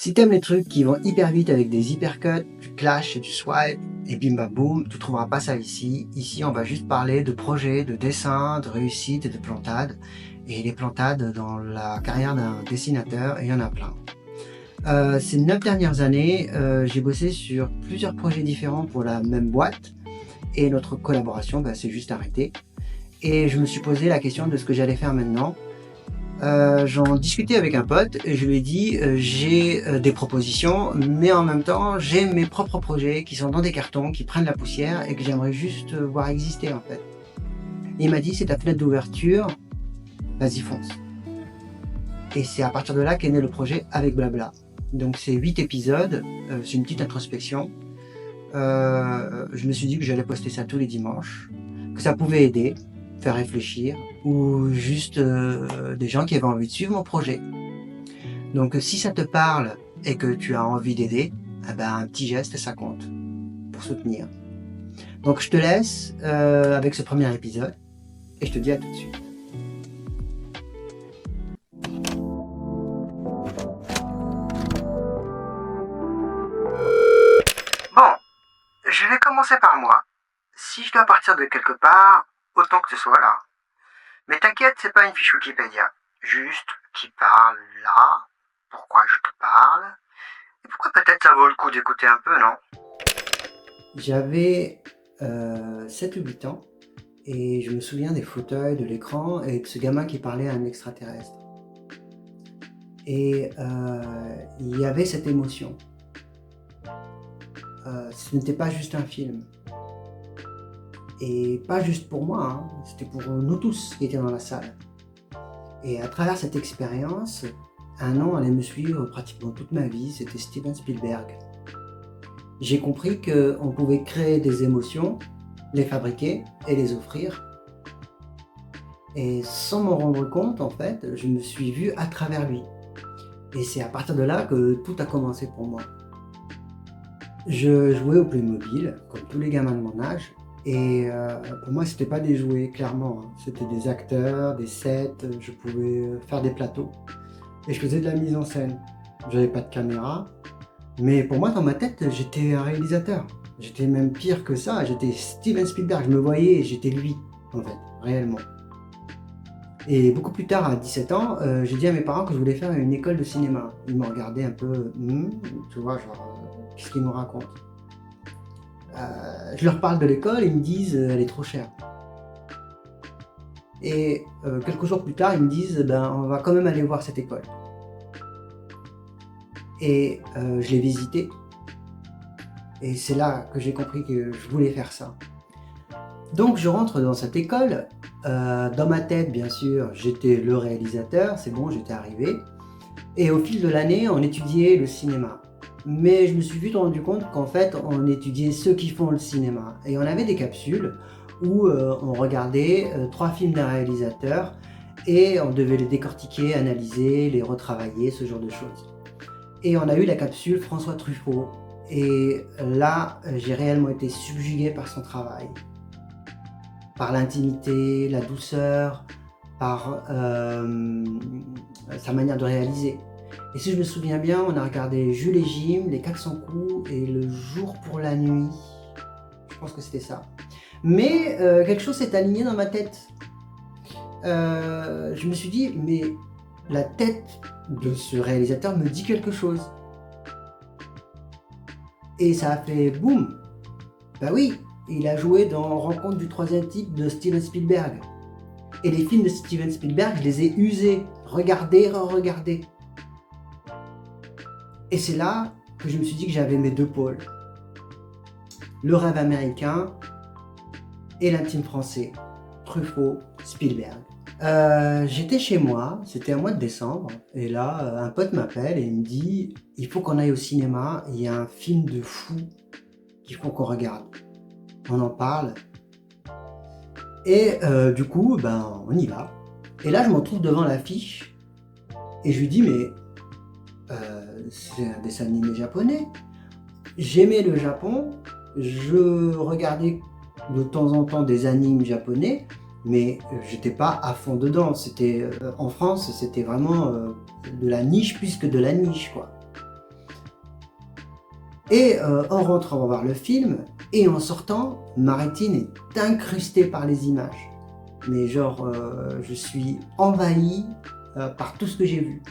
Si t'aimes les trucs qui vont hyper vite avec des hypercuts, du clash et du swipe, et bim bam boum, tu trouveras pas ça ici. Ici, on va juste parler de projets, de dessins, de réussite et de plantades. Et les plantades dans la carrière d'un dessinateur, il y en a plein. Ces 9 dernières années, j'ai bossé sur plusieurs projets différents pour la même boîte. Et notre collaboration s'est juste arrêtée. Et je me suis posé la question de ce que j'allais faire maintenant. J'en discutais avec un pote et je lui ai dit j'ai des propositions, mais en même temps j'ai mes propres projets qui sont dans des cartons, qui prennent la poussière et que j'aimerais juste voir exister en fait. Et il m'a dit c'est ta fenêtre d'ouverture, vas-y fonce. Et c'est à partir de là qu'est né le projet Avec Blabla. Donc c'est 8 épisodes, c'est une petite introspection. Je me suis dit que j'allais poster ça tous les dimanches, que ça pouvait aider, faire réfléchir, ou juste des gens qui avaient envie de suivre mon projet. Donc si ça te parle et que tu as envie d'aider, un petit geste ça compte pour soutenir. Donc je te laisse avec ce premier épisode et je te dis à tout de suite. Bon, je vais commencer par moi. Si je dois partir de quelque part, autant que ce soit là. Mais t'inquiète, c'est pas une fiche Wikipédia. Juste qui parle là, pourquoi je te parle, et pourquoi peut-être ça vaut le coup d'écouter un peu, non? J'avais 7 ou 8 ans, et je me souviens des fauteuils, de l'écran, et de ce gamin qui parlait à un extraterrestre. Et il y avait cette émotion. Ce n'était pas juste un film. Et pas juste pour moi, hein, c'était pour nous tous qui étaient dans la salle. Et à travers cette expérience, un nom allait me suivre pratiquement toute ma vie, c'était Steven Spielberg. J'ai compris qu'on pouvait créer des émotions, les fabriquer et les offrir. Et sans m'en rendre compte, en fait, je me suis vu à travers lui. Et c'est à partir de là que tout a commencé pour moi. Je jouais au Playmobil, comme tous les gamins de mon âge. Et pour moi, c'était pas des jouets, clairement. Hein. C'était des acteurs, des sets, je pouvais faire des plateaux. Et je faisais de la mise en scène. J'avais pas de caméra. Mais pour moi, dans ma tête, j'étais un réalisateur. J'étais même pire que ça, j'étais Steven Spielberg. Je me voyais et j'étais lui, en fait, réellement. Et beaucoup plus tard, à 17 ans, j'ai dit à mes parents que je voulais faire une école de cinéma. Ils m'ont regardé un peu, tu vois, genre, qu'est-ce qu'ils nous racontent? Je leur parle de l'école, ils me disent elle est trop chère. Et quelques jours plus tard, ils me disent on va quand même aller voir cette école. Et je l'ai visitée. Et c'est là que j'ai compris que je voulais faire ça. Donc je rentre dans cette école. Dans ma tête, bien sûr, j'étais le réalisateur, c'est bon, j'étais arrivé. Et au fil de l'année, on étudiait le cinéma. Mais je me suis vite rendu compte qu'en fait, on étudiait ceux qui font le cinéma. Et on avait des capsules où on regardait 3 films d'un réalisateur et on devait les décortiquer, analyser, les retravailler, ce genre de choses. Et on a eu la capsule François Truffaut. Et là, j'ai réellement été subjugué par son travail. Par l'intimité, la douceur, par sa manière de réaliser. Et si je me souviens bien, on a regardé Jules et Jim, Les 400 coups et Le jour pour la nuit. Je pense que c'était ça. Mais quelque chose s'est aligné dans ma tête. Je me suis dit, mais la tête de ce réalisateur me dit quelque chose. Et ça a fait boum. Bah oui, il a joué dans Rencontre du troisième type de Steven Spielberg. Et les films de Steven Spielberg, je les ai usés, regardés, re-regardés. Et c'est là que je me suis dit que j'avais mes 2 pôles. Le rêve américain et l'intime français. Truffaut, Spielberg. J'étais chez moi, c'était un mois de décembre, et là, un pote m'appelle et il me dit « Il faut qu'on aille au cinéma, il y a un film de fou qu'il faut qu'on regarde. » On en parle. Et du coup, on y va. Et là, je me retrouve devant l'affiche et je lui dis « Mais c'est un dessin animé japonais. » J'aimais le Japon, je regardais de temps en temps des animes japonais, mais j'étais pas à fond dedans. C'était en France, c'était vraiment de la niche plus que de la niche, quoi. Et en rentrant, on va voir le film, et en sortant, ma rétine est incrustée par les images. Mais genre, je suis envahi par tout ce que j'ai vu.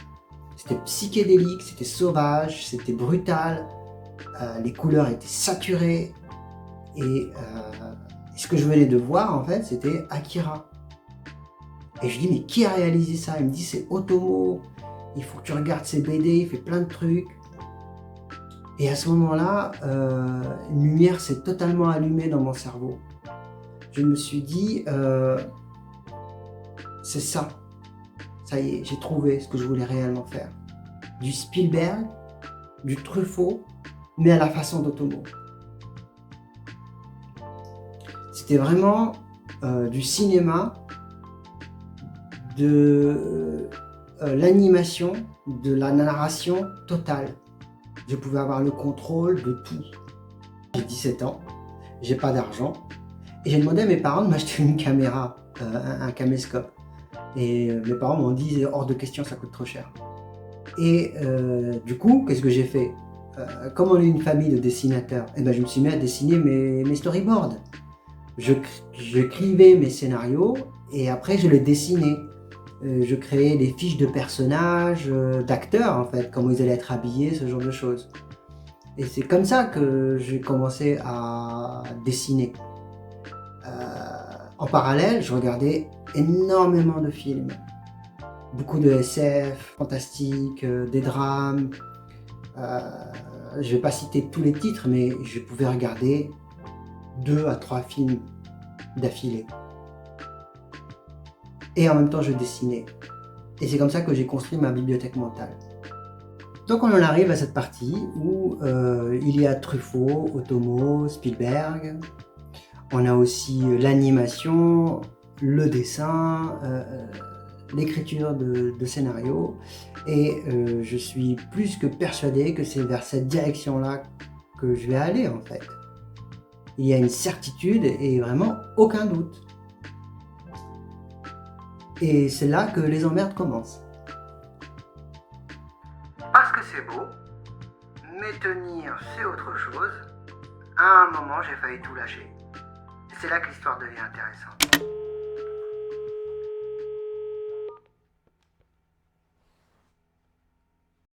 C'était psychédélique, c'était sauvage, c'était brutal, les couleurs étaient saturées, et ce que je venais de voir, en fait, c'était Akira. Et je dis, mais qui a réalisé ça? Il me dit, c'est Otomo, il faut que tu regardes ses BD, il fait plein de trucs. Et à ce moment-là, une lumière s'est totalement allumée dans mon cerveau. Je me suis dit, c'est ça. Ça y est, j'ai trouvé ce que je voulais réellement faire. Du Spielberg, du Truffaut, mais à la façon d'Otomo. C'était vraiment du cinéma, de l'animation, de la narration totale. Je pouvais avoir le contrôle de tout. J'ai 17 ans, j'ai pas d'argent, et j'ai demandé à mes parents de m'acheter une caméra, un caméscope. Et mes parents m'ont dit hors de question, ça coûte trop cher. Et du coup, qu'est-ce que j'ai fait? Comme on est une famille de dessinateurs, eh ben, je me suis mis à dessiner mes storyboards. J'écrivais mes scénarios et après je les dessinais. Je créais des fiches de personnages, d'acteurs en fait, comment ils allaient être habillés, ce genre de choses. Et c'est comme ça que j'ai commencé à dessiner. En parallèle, je regardais énormément de films. Beaucoup de SF, fantastique, des drames. Je ne vais pas citer tous les titres, mais je pouvais regarder 2 à 3 films d'affilée. Et en même temps, je dessinais. Et c'est comme ça que j'ai construit ma bibliothèque mentale. Donc on en arrive à cette partie où il y a Truffaut, Otomo, Spielberg. On a aussi l'animation, le dessin, l'écriture de scénarios. Et je suis plus que persuadé que c'est vers cette direction-là que je vais aller en fait. Il y a une certitude et vraiment aucun doute. Et c'est là que les emmerdes commencent. Parce que c'est beau, mais tenir c'est autre chose. À un moment j'ai failli tout lâcher. Et c'est là que l'histoire devient intéressante.